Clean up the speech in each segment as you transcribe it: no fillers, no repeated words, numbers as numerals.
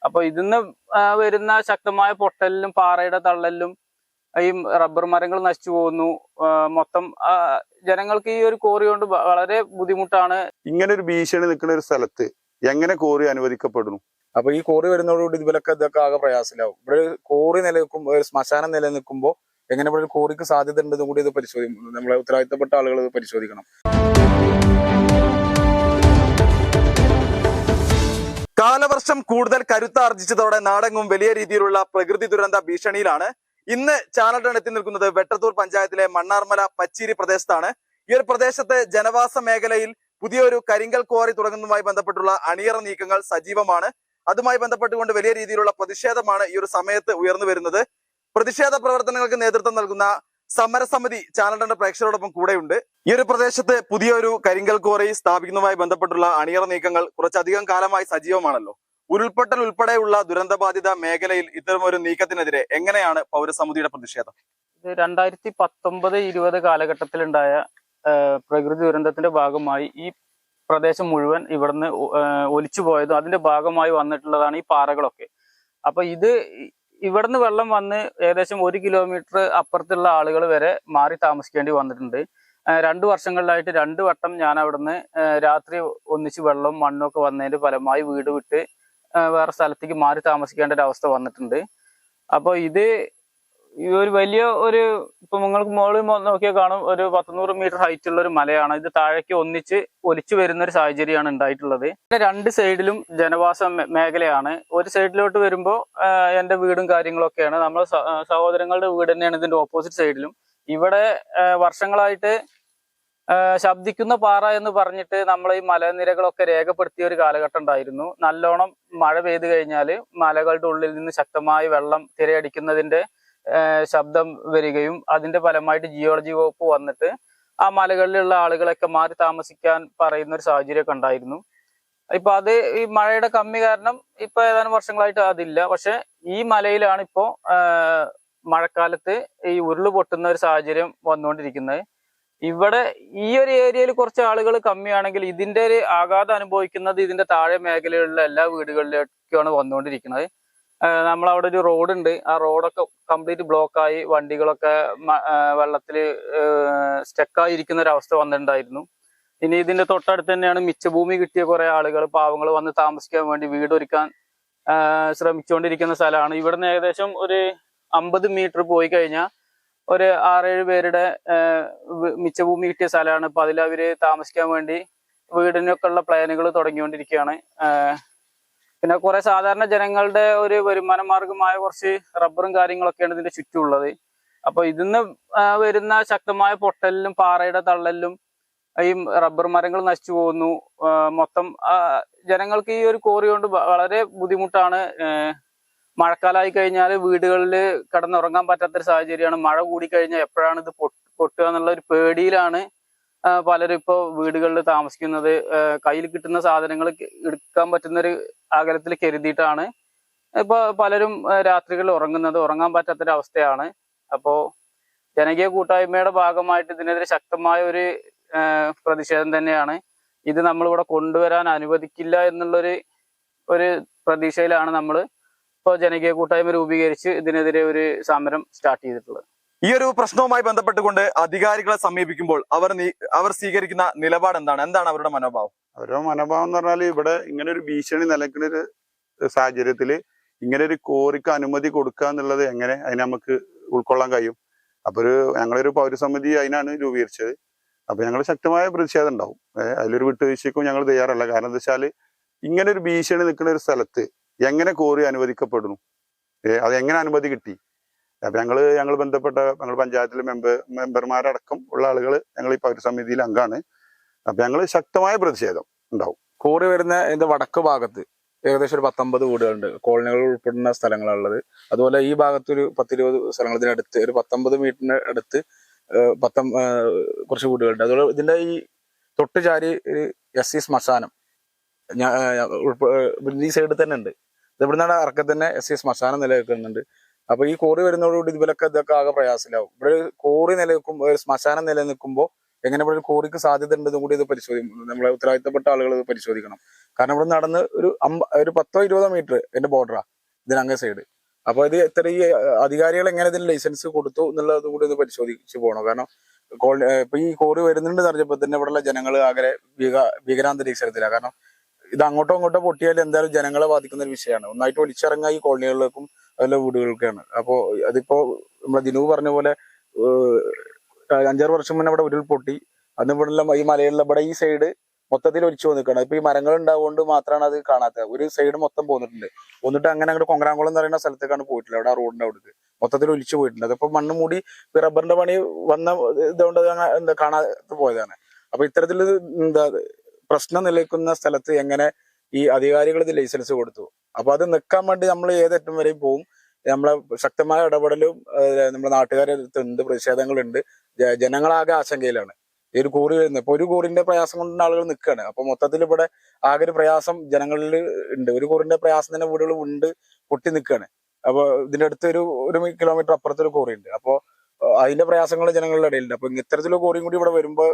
അപ്പൊ ഇതിന്ന് വരുന്ന ശക്തമായ പൊട്ടലിലും പാറയുടെ തള്ളലിലും ഈ റബ്ബർ മരങ്ങൾ നശിച്ചു പോകുന്നു. മൊത്തം ജനങ്ങൾക്ക് ഈ ഒരു കോറി കൊണ്ട് വളരെ ബുദ്ധിമുട്ടാണ്. ഇങ്ങനെ ഒരു ഭീഷണി നിൽക്കുന്ന ഒരു സ്ഥലത്ത് എങ്ങനെ കോറി അനുവദിക്കപ്പെടുന്നു? അപ്പൊ ഈ കോറി വരുന്നതോടുകൂടി ഇതൊക്കെ ആകെ പ്രയാസത്തിലാവും. ഇവിടെ കോറി നിലനിൽക്കുമ്പോൾ, ഒരു ശ്മശാനം നിലനിൽക്കുമ്പോൾ എങ്ങനെ ഇവിടെ ഒരു കോറിക്ക് സാധ്യത ഉണ്ടെന്നും കൂടി ഇത് പരിശോധിക്കണം. നമ്മളെ ഉത്തരവാദിത്തപ്പെട്ട ആളുകൾ ഇത് പരിശോധിക്കണം. കാലവർഷം കൂടുതൽ കരുത്താർജിച്ചതോടെ നാടെങ്ങും വലിയ രീതിയിലുള്ള പ്രകൃതി ദുരന്ത ഭീഷണിയിലാണ്. ഇന്ന് ചാനൽ ടൺ എത്തി നിൽക്കുന്നത് വെട്ടത്തൂർ പഞ്ചായത്തിലെ മണ്ണാർമല പച്ചീരി പ്രദേശത്താണ്. ഈ ഒരു പ്രദേശത്തെ ജനവാസ മേഖലയിൽ പുതിയൊരു കരിങ്കൽ ക്വാറി തുടങ്ങുന്നതുമായി ബന്ധപ്പെട്ടുള്ള അണിയറ നീക്കങ്ങൾ സജീവമാണ്. അതുമായി ബന്ധപ്പെട്ടുകൊണ്ട് വലിയ രീതിയിലുള്ള പ്രതിഷേധമാണ് ഈ ഒരു സമയത്ത് ഉയർന്നു വരുന്നത്. പ്രതിഷേധ പ്രവർത്തനങ്ങൾക്ക് നേതൃത്വം നൽകുന്ന സമരസമിതി ചാനൽ ടൺ പ്രേക്ഷകരോടൊപ്പം കൂടെയുണ്ട്. ഈ ഒരു പ്രദേശത്ത് പുതിയൊരു കരിങ്കൽ ക്വാറി സ്ഥാപിക്കുന്നതുമായി ബന്ധപ്പെട്ടുള്ള അണിയറ നീക്കങ്ങൾ കുറച്ചധികം കാലമായി സജീവമാണല്ലോ. ഉരുൾപൊട്ടൽ ഉൾപ്പെടെയുള്ള ദുരന്തബാധിത മേഖലയിൽ ഇത്തരം ഒരു നീക്കത്തിനെതിരെ എങ്ങനെയാണ് പൗരസമിതിയുടെ പ്രതിഷേധം? 2019-20 കാലഘട്ടത്തിലുണ്ടായ പ്രകൃതി ദുരന്തത്തിന്റെ ഭാഗമായി ഈ പ്രദേശം മുഴുവൻ ഇവിടുന്ന് ഒലിച്ചു പോയതും അതിന്റെ ഭാഗമായി വന്നിട്ടുള്ളതാണ് ഈ പാറകളൊക്കെ. അപ്പൊ ഇവിടുന്ന് വെള്ളം വന്ന് ഏകദേശം 1 കിലോമീറ്റർ അപ്പുറത്തുള്ള ആളുകൾ വരെ മാറി താമസിക്കേണ്ടി വന്നിട്ടുണ്ട്. 2 വർഷങ്ങളിലായിട്ട് 2 വട്ടം ഞാൻ അവിടുന്ന് രാത്രി ഒന്നിച്ച് വെള്ളവും മണ്ണും ഒക്കെ വന്നതിന്റെ ഫലമായി വീട് വിട്ട് വേറെ സ്ഥലത്തേക്ക് മാറി താമസിക്കേണ്ട ഒരു അവസ്ഥ വന്നിട്ടുണ്ട്. അപ്പൊ ഈ ഒരു വലിയ ഇപ്പൊ നിങ്ങൾക്ക് മുകളിൽ നോക്കിയാൽ കാണും, ഒരു 100 മീറ്റർ ഹൈറ്റ് ഉള്ള ഒരു മലയാണ്. ഇത് താഴേക്ക് ഒന്നിച്ച് ഒലിച്ചു വരുന്ന ഒരു സാഹചര്യമാണ് ഉണ്ടായിട്ടുള്ളത്. 2 സൈഡിലും ജനവാസ മേഖലയാണ്. ഒരു സൈഡിലോട്ട് വരുമ്പോൾ എന്റെ വീടും കാര്യങ്ങളൊക്കെയാണ്. നമ്മളെ സഹോദരങ്ങളുടെ വീട് തന്നെയാണ് ഇതിന്റെ ഓപ്പോസിറ്റ് സൈഡിലും. ഇവിടെ വർഷങ്ങളായിട്ട് ശബ്ദിക്കുന്ന പാറ എന്ന് പറഞ്ഞിട്ട് നമ്മൾ ഈ മലനിരകളൊക്കെ രേഖപ്പെടുത്തിയ ഒരു കാലഘട്ടം ഉണ്ടായിരുന്നു. നല്ലോണം മഴ പെയ്തു കഴിഞ്ഞാൽ മലകളുടെ ഉള്ളിൽ നിന്ന് ശക്തമായി വെള്ളം തിരയടിക്കുന്നതിന്റെ ശബ്ദം വരികയും അതിന്റെ ഫലമായിട്ട് ജിയോളജി വകുപ്പ് വന്നിട്ട് ആ മലകളിലുള്ള ആളുകളൊക്കെ മാറി താമസിക്കാൻ പറയുന്ന ഒരു സാഹചര്യമൊക്കെ ഉണ്ടായിരുന്നു. ഇപ്പൊ ഈ മഴയുടെ കമ്മി കാരണം ഇപ്പൊ ഏതാനും വർഷങ്ങളായിട്ട് അതില്ല. പക്ഷെ ഈ മലയിലാണ് ഇപ്പോ മഴക്കാലത്ത് ഈ ഉരുള് പൊട്ടുന്ന ഒരു സാഹചര്യം വന്നുകൊണ്ടിരിക്കുന്നത്. ഇവിടെ ഈ ഒരു ഏരിയയിൽ കുറച്ച് ആളുകൾ കമ്മിയാണെങ്കിൽ ഇതിന്റെ ഒരു ആഘാതം അനുഭവിക്കുന്നത് ഇതിന്റെ താഴെ മേഖലയിലുള്ള എല്ലാ വീടുകളിലേക്കാണ് വന്നുകൊണ്ടിരിക്കുന്നത്. നമ്മളവിടെ ഒരു റോഡുണ്ട്. ആ റോഡൊക്കെ കംപ്ലീറ്റ് ബ്ലോക്കായി വണ്ടികളൊക്കെ വെള്ളത്തിൽ സ്റ്റക്കായി ഇരിക്കുന്ന ഒരു അവസ്ഥ വന്നിട്ടുണ്ടായിരുന്നു. ഇനി ഇതിന്റെ തൊട്ടടുത്ത് തന്നെയാണ് മിച്ചഭൂമി കിട്ടിയ കുറെ ആളുകൾ, പാവങ്ങൾ വന്ന് താമസിക്കാൻ വേണ്ടി വീടൊരുക്കാൻ ശ്രമിച്ചുകൊണ്ടിരിക്കുന്ന സ്ഥലമാണ്. ഇവിടുന്ന് ഏകദേശം ഒരു 50 മീറ്റർ പോയി കഴിഞ്ഞാൽ ഒരു 6-7 പേരുടെ മിച്ചഭൂമി കിട്ടിയ സ്ഥലമാണ്. അപ്പൊ അതിൽ അവര് താമസിക്കാൻ വേണ്ടി വീടിനൊക്കെ ഉള്ള പ്ലാനുകൾ തുടങ്ങിക്കൊണ്ടിരിക്കുകയാണ്. പിന്നെ കുറെ സാധാരണ ജനങ്ങളുടെ ഒരു വരുമാന മാർഗമായ കുറച്ച് റബ്ബറും കാര്യങ്ങളൊക്കെയാണ് ഇതിന്റെ ചുറ്റുമുള്ളത്. അപ്പൊ ഇതിന്ന് വരുന്ന ശക്തമായ പൊട്ടലിലും പാറയുടെ തള്ളലിലും ഈ റബ്ബർ മരങ്ങൾ നശിച്ചു പോകുന്നു. മൊത്തം ജനങ്ങൾക്ക് ഈ ഒരു കോറി കൊണ്ട് വളരെ ബുദ്ധിമുട്ടാണ്. മഴക്കാലമായി കഴിഞ്ഞാൽ വീടുകളിൽ കിടന്നുറങ്ങാൻ പറ്റാത്തൊരു സാഹചര്യമാണ്. മഴ കൂടിക്കഴിഞ്ഞാൽ എപ്പോഴാണ് ഇത് പൊട്ടുക എന്നുള്ള ഒരു പേടിയിലാണ് പലരും ഇപ്പോൾ വീടുകളിൽ താമസിക്കുന്നത്. കയ്യിൽ കിട്ടുന്ന സാധനങ്ങൾ എടുക്കാൻ പറ്റുന്നൊരു അകലത്തിൽ കരുതിയിട്ടാണ് ഇപ്പൊ പലരും രാത്രികളിൽ ഉറങ്ങാൻ പറ്റാത്തൊരവസ്ഥയാണ്. അപ്പോ ജനകീയ കൂട്ടായ്മയുടെ ഭാഗമായിട്ട് ഇതിനെതിരെ ശക്തമായ ഒരു പ്രതിഷേധം തന്നെയാണ്. ഇത് നമ്മളിവിടെ കൊണ്ടുവരാൻ അനുവദിക്കില്ല എന്നുള്ളൊരു പ്രതീക്ഷയിലാണ് നമ്മൾ ഇപ്പോൾ ജനകീയ കൂട്ടായ്മ രൂപീകരിച്ച് ഇതിനെതിരെ ഒരു സമരം സ്റ്റാർട്ട് ചെയ്തിട്ടുള്ളത്. ഈ ഒരു പ്രശ്നവുമായി ബന്ധപ്പെട്ടുകൊണ്ട് അധികാരികളെ സമീപിക്കുമ്പോൾ അവർ സ്വീകരിക്കുന്ന നിലപാട് എന്താണ് അവരുടെ മനോഭാവം? അവരുടെ മനോഭാവം എന്ന് പറഞ്ഞാൽ ഇവിടെ ഇങ്ങനെ ഒരു ഭീഷണി നിലനിൽക്കുന്ന ഒരു സാഹചര്യത്തിൽ ഇങ്ങനെ ഒരു കോറിക്ക് അനുമതി കൊടുക്കുക എന്നുള്ളത് എങ്ങനെ അതിന് നമുക്ക് ഉൾക്കൊള്ളാൻ കഴിയും? അപ്പൊ ഞങ്ങളൊരു പൗരസമിതി അതിനാണ് രൂപീകരിച്ചത്. അപ്പൊ ഞങ്ങൾ ശക്തമായ പ്രതിഷേധം ഉണ്ടാവും. അതിലൊരു വിട്ടുവീഴ്ചയ്ക്കും ഞങ്ങൾ തയ്യാറല്ല. കാരണം എന്താ വെച്ചാൽ ഇങ്ങനെ ഒരു ഭീഷണി നിൽക്കുന്ന ഒരു സ്ഥലത്ത് എങ്ങനെ കോറി അനുവദിക്കപ്പെടുന്നു? അത് എങ്ങനെ അനുമതി കിട്ടി? അപ്പൊ ഞങ്ങൾ ബന്ധപ്പെട്ട ഞങ്ങൾ പഞ്ചായത്തിലെ മെമ്പർമാരടക്കം ഉള്ള ആളുകൾ ഞങ്ങൾ ഈ പൗരസമിതിയിൽ അംഗമാണ്. അപ്പൊ ഞങ്ങൾ ശക്തമായ പ്രതിഷേധം ഉണ്ടാവും. കോറി വരുന്ന ഇതിന്റെ വടക്ക് ഭാഗത്ത് ഏകദേശം ഒരു 19 വീടുകളുണ്ട്. കോളനികൾ ഉൾപ്പെടുന്ന സ്ഥലങ്ങളുള്ളത്. അതുപോലെ ഈ ഭാഗത്ത് ഒരു 10-20 സ്ഥലങ്ങൾ, ഇതിനടുത്ത് ഒരു 19 മീറ്ററിന് അടുത്ത് കുറച്ച് വീടുകളുണ്ട്. അതുപോലെ ഇതിന്റെ ഈ തൊട്ട് ചാരി ഒരു SC ശ്മശാനം ഈ സൈഡിൽ തന്നെ ഉണ്ട്. ഇവിടുന്നാണ് ഇറക്കത്തിൽ തന്നെ SC ശ്മശാനം നിലനിൽക്കുന്നുണ്ട്. അപ്പൊ ഈ കോറി വരുന്നതോടുകൂടി ഇതൊക്കെ ആകെ പ്രയാസത്തിലാവും. ഇവിടെ കോറി നിലനിൽക്കുമ്പോൾ, ഒരു ശ്മശാനം നിലനിൽക്കുമ്പോൾ എങ്ങനെ ഇവിടെ ഒരു കോറിക്ക് സാധ്യത ഉണ്ടെന്നും കൂടി ഇത് പരിശോധിക്കും. നമ്മളെ ഉത്തരവാദിത്തപ്പെട്ട ആളുകൾ ഇത് പരിശോധിക്കണം. കാരണം ഇവിടെ നടന്ന് ഒരു 10-20 മീറ്റർ എന്റെ ബോർഡറാ ഇതിനങ്ങേ സൈഡ്. അപ്പൊ ഇത് എത്ര ഈ അധികാരികൾ എങ്ങനെ ഇതിന് ലൈസൻസ് കൊടുത്തു എന്നുള്ളത് കൂടി ഇത് പരിശോധിച്ച് പോകണം. കാരണം ഇപ്പൊ ഈ കോറി വരുന്നുണ്ട് അറിഞ്ഞപ്പോ തന്നെ ഇവിടെയുള്ള ജനങ്ങൾ ആകെ ഭീകരാന്തരീക്ഷത്തിലാണ്. കാരണം ഇത് അങ്ങോട്ടോ ഇങ്ങോട്ടോ പൊട്ടിയാൽ എന്തായാലും ജനങ്ങളെ ബാധിക്കുന്ന ഒരു വിഷയമാണ്. ഒന്നായിട്ട് ഒലിച്ചിറങ്ങുക ഈ കോളനികളിലേക്കും അതുപോലെ വീടുകൾക്കാണ്. അപ്പോ അതിപ്പോ നമ്മളെ ദിനു പറഞ്ഞ പോലെ 5-6 വർഷം മുന്നേ ഇവിടെ ഉരുൾപൊട്ടി. അന്ന് ഇവിടെ ഈ മലകളിൽ ഇവിടെ ഈ സൈഡ് മൊത്തത്തിൽ ഒലിച്ചു വന്നിരിക്കണം. ഇപ്പൊ ഈ മരങ്ങൾ ഉണ്ടാവുകൊണ്ട് മാത്രമാണ് അത് കാണാത്തത്. ഒരു സൈഡ് മൊത്തം പോന്നിട്ട് അങ്ങനെ അങ്ങോട്ട് കൊങ്കരാംകുളം എന്ന് പറയുന്ന സ്ഥലത്തേക്കാണ് പോയിട്ടില്ല. അവിടെ ആ റോഡിന്റെ അവിടേക്ക് മൊത്തത്തിൽ ഒലിച്ചു പോയിട്ടുണ്ട്. അതിപ്പോ മണ്ണ് മൂടി റബ്ബറിന്റെ പണി വന്ന ഇതുകൊണ്ട് എന്താ കാണാതെ പോയതാണ്. അപ്പൊ ഇത്തരത്തിൽ എന്താ പ്രശ്നം നിലനിൽക്കുന്ന സ്ഥലത്ത് എങ്ങനെ ഈ അധികാരികൾ ഇത് ലൈസൻസ് കൊടുത്തു? അപ്പൊ അത് നിൽക്കാൻ വേണ്ടി നമ്മൾ ഏതറ്റം വരെയും പോവും. നമ്മളെ ശക്തമായ ഇടപെടലും നമ്മുടെ നാട്ടുകാരെ ഉണ്ട്, പ്രതിഷേധങ്ങളുണ്ട്. ജനങ്ങളാകെ ആശങ്കയിലാണ്. ഈ ഒരു കോറി വരുന്നത് ഇപ്പൊ ഒരു കോറിന്റെ പ്രയാസം കൊണ്ട് ആളുകൾ നിൽക്കുകയാണ്. അപ്പൊ മൊത്തത്തിൽ ഇവിടെ ആകെ ഒരു പ്രയാസം ജനങ്ങളിൽ ഉണ്ട്. ഒരു കോറിന്റെ പ്രയാസം തന്നെ വീടുകൾ ഉണ്ട്, പൊട്ടി നിൽക്കുകയാണ്. അപ്പൊ ഇതിന്റെ അടുത്ത് ഒരു കിലോമീറ്റർ അപ്പുറത്തൊരു കോറി ഉണ്ട്. അപ്പൊ അതിന്റെ പ്രയാസങ്ങൾ ജനങ്ങളുടെ ഇടയിലുണ്ട്. അപ്പൊ ഇത്തരത്തിലുള്ള കോറിയും കൂടി ഇവിടെ വരുമ്പോ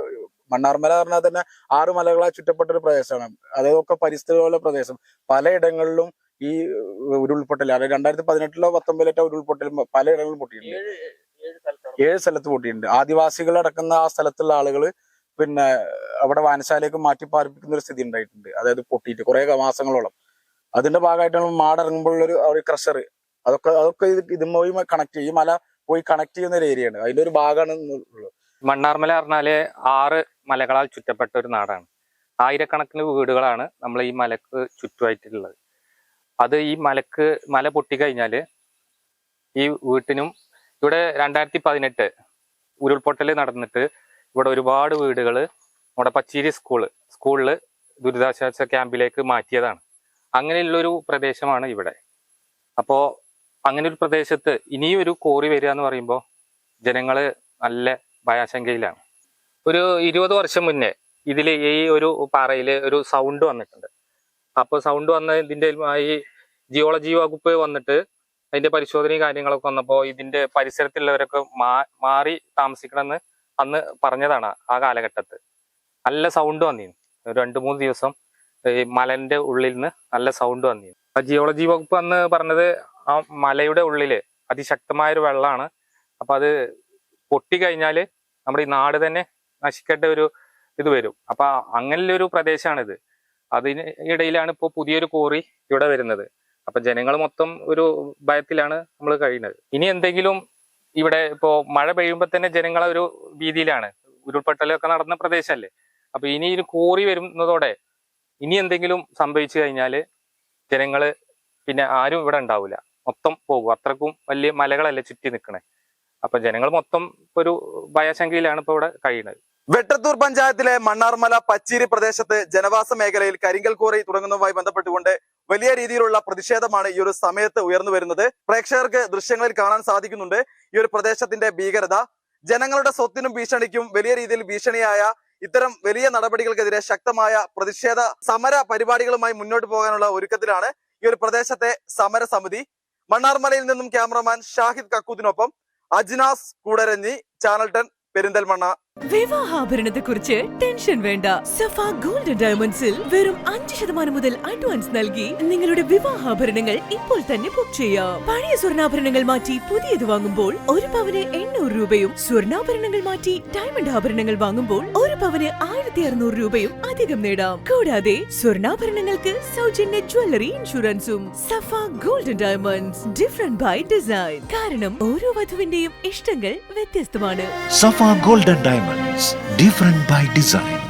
മണ്ണാർമല പറഞ്ഞാൽ തന്നെ 6 മലകളാൽ ചുറ്റപ്പെട്ട ഒരു പ്രദേശമാണ്. അതൊക്കെ പരിസ്ഥിതിയുള്ള പ്രദേശം. പലയിടങ്ങളിലും ഈ ഉരുൾപൊട്ടൽ, അതായത് 2018-ലോ 19-ലോ ഉരുൾപൊട്ടൽ പലയിടങ്ങളിലും പൊട്ടിയിട്ടുണ്ട്. 7 സ്ഥലത്ത് പൊട്ടിയിട്ടുണ്ട്. ആദിവാസികളടക്കുന്ന ആ സ്ഥലത്തുള്ള ആളുകൾ പിന്നെ അവിടെ വായനശാലയ്ക്ക് മാറ്റി പാർപ്പിക്കുന്ന ഒരു സ്ഥിതി ഉണ്ടായിട്ടുണ്ട്. അതായത് പൊട്ടിയിട്ട് കുറെ മാസങ്ങളോളം. അതിന്റെ ഭാഗമായിട്ടാണ് മാടിറങ്ങുമ്പോഴുള്ളൊരു ക്രഷർ, അതൊക്കെ ഇതുമായി കണക്ട് ചെയ്യും. ഈ മല പോയി കണക്ട് ചെയ്യുന്ന ഒരു ഏരിയയാണ്. അതിന്റെ ഒരു ഭാഗമാണ് ഉള്ളത്. മണ്ണാർമല പറഞ്ഞാല് 6 മലകളാൽ ചുറ്റപ്പെട്ട ഒരു നാടാണ്. ആയിരക്കണക്കിന് വീടുകളാണ് നമ്മൾ ഈ മലക്ക് ചുറ്റുമായിട്ടുള്ളത്. അത് ഈ മല പൊട്ടിക്കഴിഞ്ഞാല് ഈ വീട്ടിനും ഇവിടെ 2018 ഉരുൾപൊട്ടൽ നടന്നിട്ട് ഇവിടെ ഒരുപാട് വീടുകൾ നമ്മുടെ പച്ചീരി സ്കൂളിൽ ദുരിതാശ്വാസ ക്യാമ്പിലേക്ക് മാറ്റിയതാണ്. അങ്ങനെയുള്ളൊരു പ്രദേശമാണ് ഇവിടെ. അപ്പോൾ അങ്ങനെ ഒരു പ്രദേശത്ത് ഇനിയും ഒരു കോറി വരിക എന്ന് പറയുമ്പോൾ ജനങ്ങൾ നല്ല ഭയാശങ്കയിലാണ്. ഒരു 20 വർഷം മുന്നേ ഇതിൽ ഈ ഒരു പാറയിൽ ഒരു സൗണ്ട് വന്നിട്ടുണ്ട്. അപ്പോൾ സൗണ്ട് വന്ന ഇതിൻ്റെ ഈ ജിയോളജി വകുപ്പ് വന്നിട്ട് അതിന്റെ പരിശോധനയും കാര്യങ്ങളൊക്കെ വന്നപ്പോൾ ഇതിന്റെ പരിസരത്തുള്ളവരൊക്കെ മാറി താമസിക്കണമെന്ന് അന്ന് പറഞ്ഞതാണ്. ആ കാലഘട്ടത്ത് നല്ല സൗണ്ട് വന്നിരുന്നു. 2-3 ദിവസം ഈ മലന്റെ ഉള്ളിൽ നിന്ന് നല്ല സൗണ്ട് വന്നിരുന്നു. ആ ജിയോളജി വകുപ്പ് അന്ന് പറഞ്ഞത് ആ മലയുടെ ഉള്ളില് അതിശക്തമായൊരു വെള്ളമാണ്. അപ്പൊ അത് പൊട്ടിക്കഴിഞ്ഞാല് നമ്മുടെ ഈ നാട് തന്നെ നശിക്കേണ്ട ഒരു ഇത് വരും. അപ്പൊ അങ്ങനെയുള്ളൊരു പ്രദേശമാണിത്. അതിന് ഇടയിലാണ് ഇപ്പോൾ പുതിയൊരു കോറി ഇവിടെ വരുന്നത്. അപ്പൊ ജനങ്ങൾ മൊത്തം ഒരു ഭയത്തിലാണ് നമ്മൾ കഴിയുന്നത്. ഇനി എന്തെങ്കിലും ഇവിടെ ഇപ്പോ മഴ പെയ്യുമ്പോൾ തന്നെ ജനങ്ങളെ ഒരു ഭീതിയിലാണ്. ഉരുൾപൊട്ടലൊക്കെ നടന്ന പ്രദേശമല്ലേ. അപ്പൊ ഇനി ഒരു കോറി വരുന്നതോടെ ഇനി എന്തെങ്കിലും സംഭവിച്ചു കഴിഞ്ഞാല് ജനങ്ങള് പിന്നെ ആരും ഇവിടെ ഉണ്ടാവില്ല, മൊത്തം പോകും. അത്രക്കും വലിയ മലകളല്ലേ ചുറ്റി നിൽക്കണേ. അപ്പൊ ജനങ്ങൾ മൊത്തം ഒരു ഭയാശങ്കയിലാണ് ഇപ്പൊ ഇവിടെ കഴിയുന്നത്. വെട്ടത്തൂർ പഞ്ചായത്തിലെ മണ്ണാർമല പച്ചീരി പ്രദേശത്ത് ജനവാസ മേഖലയിൽ കരിങ്കൽ കോറി തുടങ്ങുന്നതുമായി ബന്ധപ്പെട്ടുകൊണ്ട് വലിയ രീതിയിലുള്ള പ്രതിഷേധമാണ് ഈ ഒരു സമയത്ത് ഉയർന്നു വരുന്നത്. പ്രേക്ഷകർക്ക് ദൃശ്യങ്ങളിൽ കാണാൻ സാധിക്കുന്നുണ്ട് ഈ ഒരു പ്രദേശത്തിന്റെ ഭീകരത. ജനങ്ങളുടെ സ്വത്തിനും ഭീഷണിക്കും വലിയ രീതിയിൽ ഭീഷണിയായ ഇത്തരം വലിയ നടപടികൾക്കെതിരെ ശക്തമായ പ്രതിഷേധ സമര പരിപാടികളുമായി മുന്നോട്ട് പോകാനുള്ള ഒരുക്കത്തിലാണ് ഈ ഒരു പ്രദേശത്തെ സമരസമിതി. മണ്ണാർമലയിൽ നിന്നും ക്യാമറമാൻ ഷാഹിദ് കക്കൂത്തിനൊപ്പം അജ്നാസ് കൂടരഞ്ഞി, ചാനൽ 10 പെരിന്തൽമണ്ണ. വിവാഹാഭരണത്തെ കുറിച്ച് ടെൻഷൻ വേണ്ട. സഫ ഗോൾഡ് ഡയമണ്ട്സിൽ വെറും 5% മുതൽ അഡ്വാൻസ് നൽകി നിങ്ങളുടെ വിവാഹാഭരണങ്ങൾ ഇപ്പോൾ തന്നെ ബുക്ക് ചെയ്യാം. പഴയ സ്വർണ്ണാഭരണങ്ങൾ മാറ്റി പുതിയത് വാങ്ങുമ്പോൾ 1 പവന് 800 രൂപയും, സ്വർണ്ണാഭരണങ്ങൾ മാറ്റി ഡയമണ്ട് ആഭരണങ്ങൾ വാങ്ങുമ്പോൾ 1 പവന് 1600 രൂപയും അധികം നേടാം. കൂടാതെ സ്വർണ്ണാഭരണങ്ങൾക്ക് സൗജന്യ ജ്വല്ലറി ഇൻഷുറൻസും. Safa gold diamonds, different by design. കാരണം ഓരോ വധുവിന്റെയും ഇഷ്ടങ്ങൾ വ്യത്യസ്തമാണ്. Safa Golden Diamonds, different by design.